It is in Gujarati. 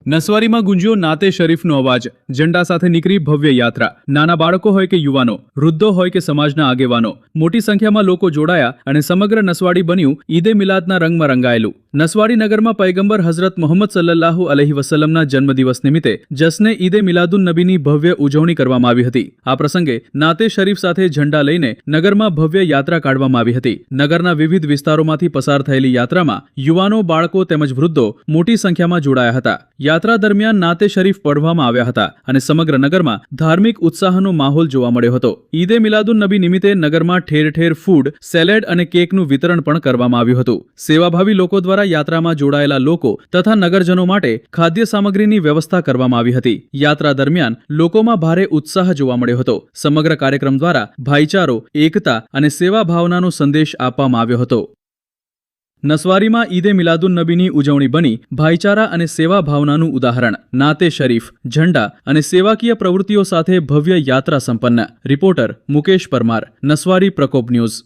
નસવારીમાં ગુંજ્યો નાતે શરીફનો અવાજ. ઝંડા સાથે નીકળી ભવ્ય યાત્રા. નાના બાળકો હોય કે યુવાનો, વૃદ્ધો હોય કે સમાજના આગેવાનો, મોટી સંખ્યામાં લોકો જોડાયા અને સમગ્ર નસવાડી બન્યું ઈદે મિલાદના રંગમાં રંગાયેલું. નસવાડી નગરમાં પૈગંબર હઝરત મોહમ્મદ સલ્લલ્લાહુ અલૈહિ વસલ્લમના જન્મદિવસ નિમિત્તે જશ્ને ઈદે મિલાદુન નબીની ભવ્ય ઉજવણી કરવામાં આવી હતી. આ પ્રસંગે નાતે શરીફ સાથે ઝંડા લઈને નગરમાં ભવ્ય યાત્રા કાઢવામાં આવી હતી. નગરના વિવિધ વિસ્તારોમાંથી પસાર થયેલી યાત્રામાં યુવાનો, બાળકો તેમજ વૃદ્ધો મોટી સંખ્યામાં જોડાયા હતા. યાત્રા દરમિયાન નાતે શરીફ પઢવામાં આવ્યા હતા અને સમગ્ર નગરમાં ધાર્મિક ઉત્સાહનો માહોલ જોવા મળ્યો હતો. ઈદે મિલાદુન નબી નિમિત્તે નગરમાં ઠેર ઠેર ફૂડ, સેલેડ અને કેકનું વિતરણ પણ કરવામાં આવ્યું હતું. સેવાભાવી લોકો દ્વારા યાત્રામાં જોડાયેલા લોકો તથા નગરજનો માટે ખાદ્ય સામગ્રીની વ્યવસ્થા કરવામાં આવી હતી. યાત્રા દરમિયાન લોકોમાં ભારે ઉત્સાહ જોવા મળ્યો હતો. સમગ્ર કાર્યક્રમ દ્વારા ભાઈચારો, એકતા અને સેવા ભાવનાનો સંદેશ આપવામાં આવ્યો હતો. નસવારીમાં ઈદે મિલાદુન નબીની ઉજવણી બની ભાઈચારા અને સેવા ભાવનાનું ઉદાહરણ. નાતે શરીફ, ઝંડા અને સેવાકીય પ્રવૃત્તિઓ સાથે ભવ્ય યાત્રા સંપન્ન. રિપોર્ટર મુકેશ પરમાર, નસવારી પ્રકોપ ન્યૂઝ.